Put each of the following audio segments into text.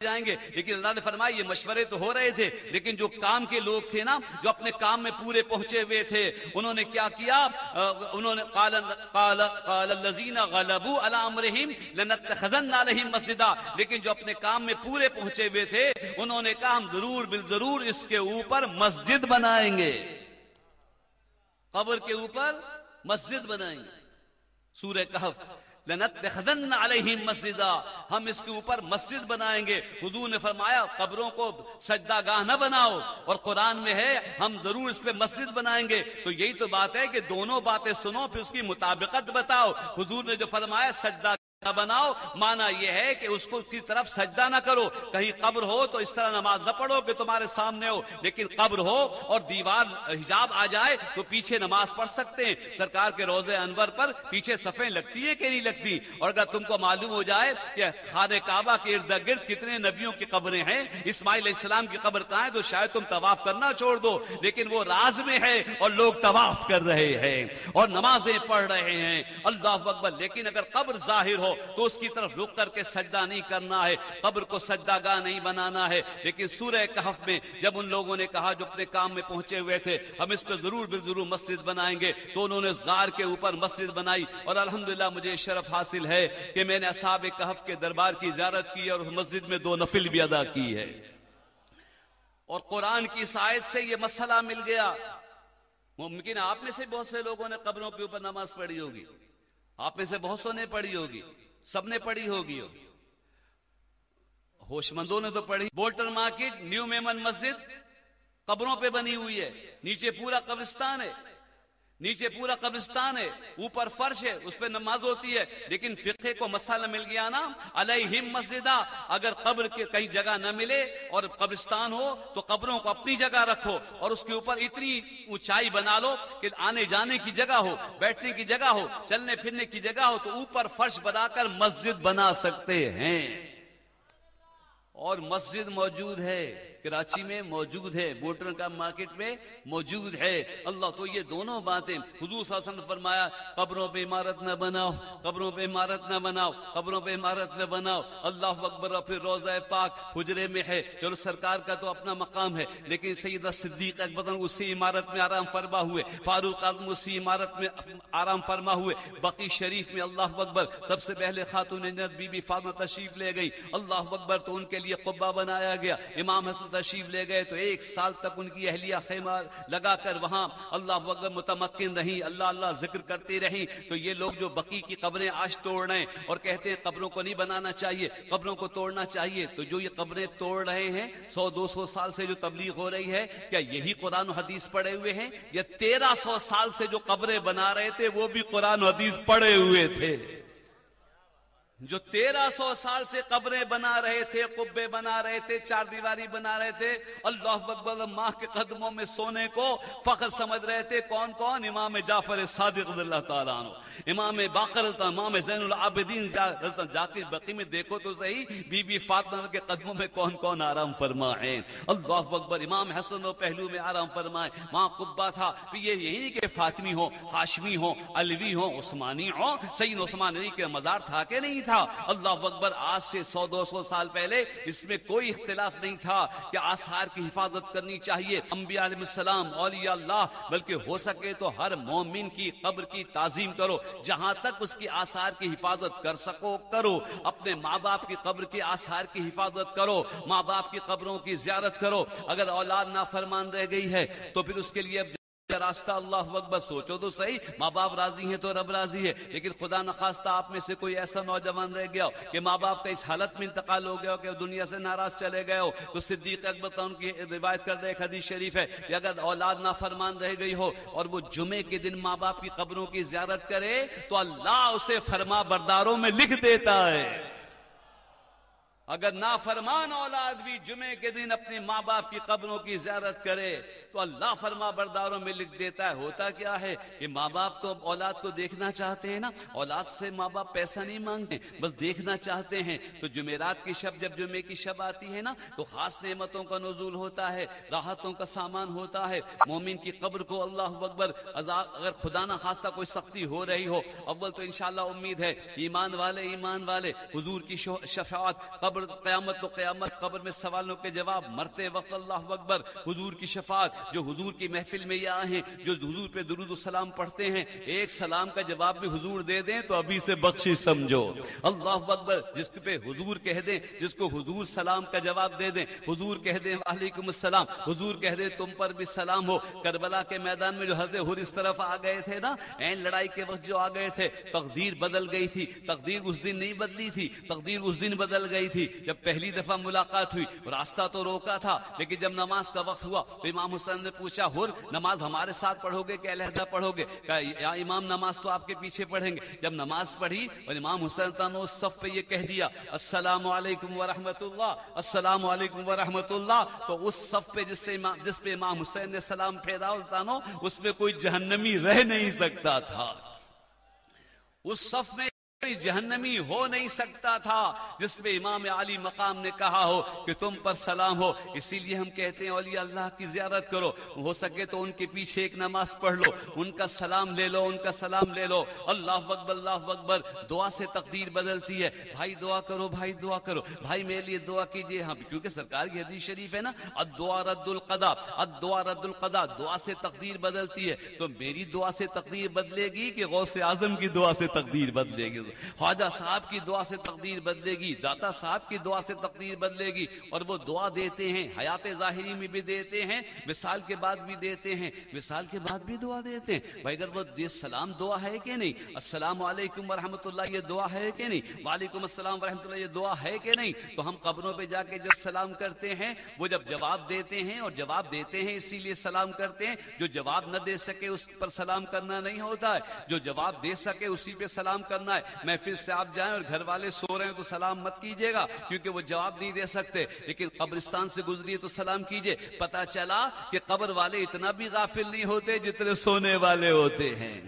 جائیں گے. لیکن اللہ نے فرمایا یہ مشورے تو ہو رہے تھے، لیکن جو کام کے لوگ تھے نا، جو اپنے کام میں پورے پہنچے ہوئے تھے، انہوں نے کیا کیا؟ انہوں نے قال الذین غلبوا علی امرہم لنتخذن علیہم مسجدا. لیکن جو اپنے کام میں پورے پہنچے ہوئے تھے انہوں نے کہا ہم ضرور بالضرور اس کے اوپر مسجد بنائیں گے، قبر کے اوپر مسجد بنائیں گے. سورہ کہف لنتخذن علیہم مسجدا، ہم اس کے اوپر مسجد بنائیں گے. حضور نے فرمایا قبروں کو سجدہ گاہ نہ بناؤ، اور قرآن میں ہے ہم ضرور اس پہ مسجد بنائیں گے. تو یہی تو بات ہے کہ دونوں باتیں سنو پھر اس کی مطابقت بتاؤ. حضور نے جو فرمایا سجدہ نہ بناؤ، معنی یہ ہے کہ اس کو اس کی طرف سجدہ نہ کرو. کہیں قبر ہو تو اس طرح نماز نہ پڑھو کہ تمہارے سامنے ہو، لیکن قبر ہو اور دیوار حجاب آ جائے تو پیچھے نماز پڑھ سکتے ہیں. سرکار کے روضہ انور پر پیچھے صفیں لگتی ہیں کہ نہیں لگتی؟ اور اگر تم کو معلوم ہو جائے کہ خانہ کعبہ کے ارد گرد کتنے نبیوں کی قبریں ہیں، اسماعیل علیہ السلام کی قبر کہاں ہے، تو شاید تم طواف کرنا چھوڑ دو. لیکن وہ راز میں ہے اور لوگ طواف کر رہے ہیں اور نمازیں پڑھ رہے ہیں. اللہ اکبر. لیکن اگر قبر ظاہر ہو تو اس کی طرف رک کر کے سجدہ نہیں کرنا ہے، قبر کو سجدہ گاہ نہیں بنانا ہے. لیکن سورہ کہف میں جب ان لوگوں نے کہا جو اپنے کام میں پہنچے ہوئے تھے ہم اس پہ ضرور بالضرور مسجد بنائیں گے، تو انہوں نے اس غار کے اوپر مسجد بنائی. اور الحمدللہ مجھے شرف حاصل ہے کہ میں نے اصحاب کہف کے دربار کی زیارت کی اور اس مسجد میں 2 نفل بھی ادا کی ہے. اور قرآن کی اس آیت سے یہ مسئلہ مل گیا. ممکن ہے آپ میں سے بہت سے لوگوں نے قبروں کے اوپر نماز پڑھی ہوگی، آپ میں سے بہت سو نے پڑھی ہوگی، سب نے پڑھی ہوگی، ہوش مندوں نے تو پڑھی. بولٹن مارکیٹ نیو میمن مسجد قبروں پہ بنی ہوئی ہے، نیچے پورا قبرستان ہے، نیچے پورا قبرستان ہے، اوپر فرش ہے، اس پہ نماز ہوتی ہے. لیکن فقہ کو مسئلہ مل گیا نا علیہم مسجدہ. اگر قبر کے کئی جگہ نہ ملے اور قبرستان ہو تو قبروں کو اپنی جگہ رکھو اور اس کے اوپر اتنی اونچائی بنا لو کہ آنے جانے کی جگہ ہو، بیٹھنے کی جگہ ہو، چلنے پھرنے کی جگہ ہو، تو اوپر فرش بنا کر مسجد بنا سکتے ہیں. اور مسجد موجود ہے، کراچی میں موجود ہے، بوٹر کا مارکیٹ میں موجود ہے. اللہ تو یہ دونوں باتیں حضور صلی اللہ علیہ وسلم نے فرمایا قبروں پہ عمارت نہ بناؤ، قبروں پہ عمارت نہ بناؤ، قبروں پہ عمارت نہ بناؤ. اللہ اکبر. اور پھر روضہ پاک حجرے میں ہے، چلو سرکار کا تو اپنا مقام ہے، لیکن سیدہ صدیق اکبر اسی عمارت میں آرام فرما ہوئے، فاروق اعظم اسی عمارت میں آرام فرما ہوئے. بقی شریف میں اللہ اکبر سب سے پہلے خاتون جنت بی بی فاطمہ تشریف لے گئی. اللہ اکبر. تو ان کے لیے قبہ بنایا گیا. امام حسن تشریف لے گئے تو 1 سال تک ان کی اہلیہ خیمہ لگا کر وہاں اللہ اکبر متمکن رہی، اللہ اللہ ذکر کرتی رہی. تو یہ لوگ جو بقی کی قبریں آج توڑ رہے ہیں اور کہتے ہیں قبروں کو نہیں بنانا چاہیے، قبروں کو توڑنا چاہیے، تو جو یہ قبریں توڑ رہے ہیں 100-200 سال سے جو تبلیغ ہو رہی ہے، کیا یہی قرآن و حدیث پڑھے ہوئے ہیں؟ یا 1300 سال سے جو قبریں بنا رہے تھے وہ بھی قرآن و حدیث پڑھے ہوئے تھے؟ جو 1300 سال سے قبریں بنا رہے تھے، قبے بنا رہے تھے، 4 دیواری بنا رہے تھے، اللہ اکبر، ماں کے قدموں میں سونے کو فخر سمجھ رہے تھے. کون کون؟ امام جعفر صادق رضی اللہ تعالیٰ عنہ، امام باقر، امام زین العابدین. جا کے بقی میں دیکھو تو صحیح بی بی فاطمہ کے قدموں میں کون کون آرام فرما ہے. اللہ اکبر. امام حسن و پہلو میں آرام فرمائے، وہاں قبہ تھا. یہ یہی نہیں کہ فاطمی ہو، ہاشمی ہو، علوی ہو، عثمانی ہو، سید عثمان علی کے مزار تھا کہ نہیں تھا؟ اللہ اکبر. آج سے 100-200 سال پہلے اس میں کوئی اختلاف نہیں تھا کہ آثار کی حفاظت کرنی چاہیے. انبیاء علیہ السلام، اولیاء اللہ، بلکہ ہو سکے تو ہر مومن کی قبر کی تعظیم کرو، جہاں تک اس کی آثار کی حفاظت کر سکو کرو. اپنے ماں باپ کی قبر کے آثار کی حفاظت کرو، ماں باپ کی قبروں کی زیارت کرو. اگر اولاد نافرمان رہ گئی ہے تو پھر اس کے لیے اب راستہ اللہ اکبر. سوچو تو صحیح، ماں باپ راضی ہیں تو رب راضی ہے. لیکن خدا نخواستہ آپ میں سے کوئی ایسا نوجوان رہ گیا ہو کہ ماں باپ کا اس حالت میں انتقال ہو گیا ہو کہ دنیا سے ناراض چلے گئے ہو، تو صدیق اکبر ان کی روایت کردہ ایک حدیث شریف ہے کہ اگر اولاد نافرمان رہ گئی ہو اور وہ جمعے کے دن ماں باپ کی قبروں کی زیارت کرے تو اللہ اسے فرما برداروں میں لکھ دیتا ہے. اگر نافرمان اولاد بھی جمعے کے دن اپنے ماں باپ کی قبروں کی زیارت کرے تو اللہ فرما برداروں میں لکھ دیتا ہے. ہوتا کیا ہے کہ ماں باپ تو اولاد کو دیکھنا چاہتے ہیں نا، اولاد سے ماں باپ پیسہ نہیں مانگتے، بس دیکھنا چاہتے ہیں. تو جمعرات کی شب، جب جمعے کی شب آتی ہے نا، تو خاص نعمتوں کا نزول ہوتا ہے، راحتوں کا سامان ہوتا ہے. مومن کی قبر کو اللہ اکبر اگر خدا نہ خواستہ کوئی سختی ہو رہی ہو، اول تو انشاءاللہ امید ہے ایمان والے حضور کی شفاعت قبر قبر قیامت تو قیامت، قبر میں سوالوں کے جواب، مرتے وقت اللہ اکبر، حضور کی شفاعت، جو حضور کی محفل میں یہ آئے ہیں، جو حضور پہ درود و سلام پڑھتے ہیں، ایک سلام کا جواب بھی حضور دے دیں تو ابھی سے بخشش سمجھو۔ اللہ اکبر، جس پہ حضور کہہ دیں، جس کو حضور سلام کا جواب دے دیں، حضور کہہ دیں وعلیکم السلام، حضور کہہ دیں تم پر بھی سلام ہو۔ کربلا کے میدان میں جو حضرت حر اس طرف آ گئے تھے نا، این لڑائی کے وقت جو آ گئے تھے، تقدیر بدل گئی تھی، تقدیر اس دن نہیں بدلی تھی، تقدیر اس دن بدل گئی تھی جب پہلی دفعہ ملاقات ہوئی۔ راستہ تو روکا تھا، لیکن جب نماز کا وقت ہوا تو امام حسین نے پوچھا، ہر نماز ہمارے ساتھ پڑھو گے کہ علیحدہ پڑھو گے؟ کہا یا امام نماز تو آپ کے پیچھے پڑھیں گے۔ جب نماز پڑھی اور امام حسین تانو اس صف پہ یہ کہہ دیا السلام علیکم ورحمۃ اللہ، السلام علیکم ورحمۃ اللہ، تو اس صف پہ جس پہ امام حسین نے سلام پھیرا تانو، اس میں کوئی جہنمی رہ نہیں سکتا تھا، اس صف میں کوئی جہنمی ہو نہیں سکتا تھا جس پہ امام علی مقام نے کہا ہو کہ تم پر سلام ہو۔ اسی لیے ہم کہتے ہیں اولیاء اللہ کی زیارت کرو، ہو سکے تو ان کے پیچھے ایک نماز پڑھ لو، ان کا سلام لے لو، ان کا سلام لے لو۔ اللہ اکبر، اللہ اکبر، دعا سے تقدیر بدلتی ہے۔ بھائی دعا کرو، بھائی دعا کرو، بھائی میرے لیے دعا کیجیے۔ ہاں، کیونکہ سرکار کی حدیث شریف ہے نا، الدعاء رد القضاء، الدعاء رد القضاء، دعا سے تقدیر بدلتی ہے۔ تو میری دعا سے تقدیر بدلے گی کہ غوث اعظم کی دعا سے تقدیر بدلے گی؟ خواجہ صاحب کی دعا سے تقدیر بدلے گی، داتا صاحب کی دعا سے تقدیر بدلے گی۔ اور وہ دعا دیتے ہیں، حیات ظاہری میں بھی دیتے ہیں، وصال کے بعد بھی دیتے ہیں، وصال کے بعد بھی دعا دیتے ہیں۔ بھائی اگر وہ سلام دعا ہے کہ نہیں، السلام علیکم ورحمۃ اللہ یہ دعا ہے کہ نہیں، وعلیکم السلام ورحمۃ اللہ یہ دعا ہے کہ نہیں، تو ہم قبروں پہ جا کے جب سلام کرتے ہیں، وہ جب جواب دیتے ہیں، اور جواب دیتے ہیں اسی لیے سلام کرتے ہیں، جو جواب نہ دے سکے اس پر سلام کرنا نہیں ہوتا ہے، جو جواب دے سکے اسی پہ سلام کرنا ہے۔ محفل سے آپ جائیں اور گھر والے سو رہے ہیں تو سلام مت کیجیے گا، کیونکہ وہ جواب نہیں دے سکتے، لیکن قبرستان سے گزریے تو سلام کیجیے۔ پتہ چلا کہ قبر والے اتنا بھی غافل نہیں ہوتے جتنے سونے والے ہوتے ہیں،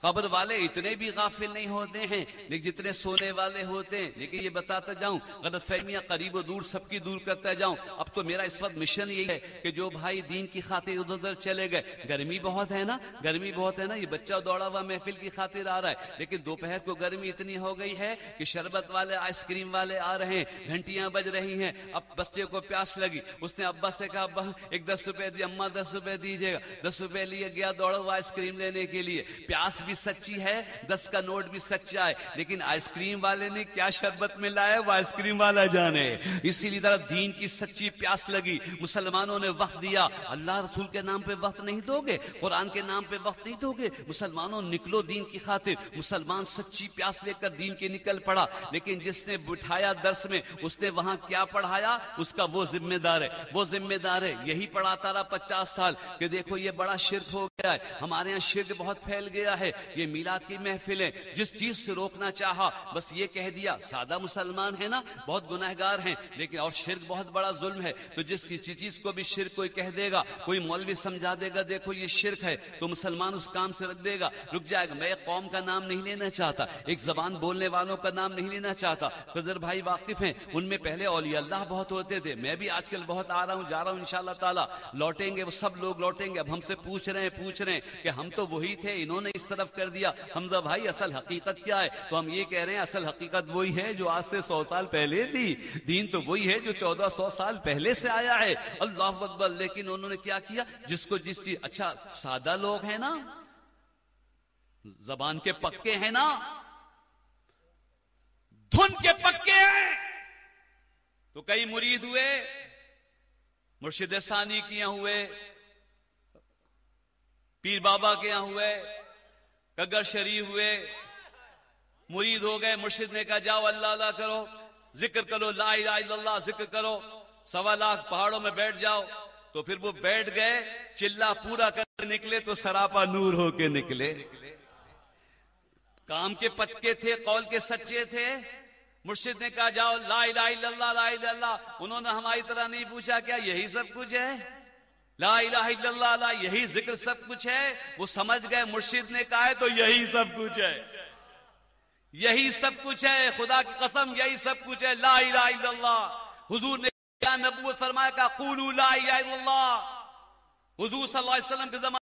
قبر والے اتنے بھی غافل نہیں ہوتے ہیں لیکن جتنے سونے والے ہوتے ہیں۔ لیکن یہ بتاتا جاؤں، غلط فہمیاں قریب و دور سب کی دور کرتا جاؤں۔ اب تو میرا اس وقت مشن یہی ہے کہ جو بھائی دین کی خاطر ادھر ادھر چلے گئے، گرمی بہت ہے نا، گرمی بہت ہے نا، یہ بچہ دوڑا ہوا محفل کی خاطر آ رہا ہے، لیکن دوپہر کو گرمی اتنی ہو گئی ہے کہ شربت والے، آئس کریم والے آ رہے ہیں، گھنٹیاں بج رہی ہیں۔ اب بچے کو پیاس لگی، اس نے ابا سے کہا ابا ایک 10 روپے دی، اماں 10 روپے دیجیے گا، 10 روپے لیے گیا دوڑا ہوا آئس کریم لینے کے لیے۔ پیاس بھی سچی ہے، 10 کا نوٹ بھی سچا ہے، لیکن آئس کریم والے نے کیا شربت میں لایا وہ آئس کریم والا جانے۔ اسی لیے طرف دین کی سچی پیاس لگی، مسلمانوں نے وقت دیا۔ اللہ رسول کے نام پہ وقت نہیں دو گے، قرآن کے نام پہ وقت نہیں دو گے، مسلمانوں نکلو دین کی خاطر۔ مسلمان سچی پیاس لے کر دین کے نکل پڑا، لیکن جس نے بٹھایا درس میں، اس نے وہاں کیا پڑھایا اس کا وہ ذمہ دار ہے، وہ ذمہ دار ہے۔ یہی پڑھاتا رہا 50 سال کہ دیکھو یہ بڑا شرک ہو گیا ہے، ہمارے یہاں شرک بہت پھیل گیا ہے، یہ میلاد کی محفلیں جس چیز سے روکنا چاہا بس یہ کہہ دیا، سادہ مسلمان ہے نا، بہت گناہگار ہیں، لیکن اور شرک بہت بڑا ظلم ہے، تو جس کسی چیز کو بھی شرک کوئی کہہ دے گا، کوئی مولوی سمجھا دے گا دیکھو یہ شرک ہے، تو مسلمان اس کام سے رک دے گا، رک جائے گا۔ میں ایک قوم کا نام نہیں لینا چاہتا، ایک زبان بولنے والوں کا نام نہیں لینا چاہتا، خضر بھائی واقف ہیں، ان میں پہلے اولیاء اللہ بہت ہوتے تھے، میں بھی آج کل بہت آ رہا ہوں جا رہا ہوں، انشاءاللہ تعالی لوٹیں گے، وہ سب لوگ لوٹیں گے۔ اب ہم سے پوچھ رہے ہیں کہ ہم تو وہی تھے، انہوں نے اس طرف کر دیا، حمزہ بھائی اصل حقیقت کیا ہے؟ تو ہم یہ کہہ رہے ہیں اصل حقیقت وہی ہے جو آج سے 100 سال پہلے تھی، دین تو وہی ہے جو 1400 سال پہلے سے آیا ہے۔ اللہ اکبر، لیکن انہوں نے کیا کیا؟ جس کو جس چیز، اچھا سادہ لوگ ہیں نا، زبان کے پکے ہیں نا، دھن کے پکے ہیں، تو کئی مرید ہوئے، مرشد ثانی کے یہاں ہوئے، پیر بابا کے یہاں ہوئے، کگر شریف ہوئے، مرید ہو گئے، مرشد نے کہا جاؤ اللہ اللہ کرو، ذکر کرو، لا الہ الا اللہ ذکر کرو، 1.25 لاکھ پہاڑوں میں بیٹھ جاؤ۔ تو پھر وہ بیٹھ گئے، چلا پورا کر نکلے تو سراپا نور ہو کے نکلے۔ کام کے پکے تھے، قول کے سچے تھے۔ مرشد نے کہا جاؤ لا الہ الا اللہ، لا الہ الا اللہ۔ انہوں نے ہماری طرح نہیں پوچھا کیا یہی سب کچھ ہے؟ لا الہ الا اللہ، لا یہی ذکر سب کچھ ہے؟ وہ سمجھ گئے مرشد نے کہا ہے تو یہی سب کچھ ہے، یہی سب کچھ ہے، خدا کی قسم یہی سب کچھ ہے، لا الہ الا اللہ۔ حضور نے کیا نبوت فرمایا کہ قولوا لا الہ الا اللہ، حضور صلی اللہ علیہ وسلم کے زمانے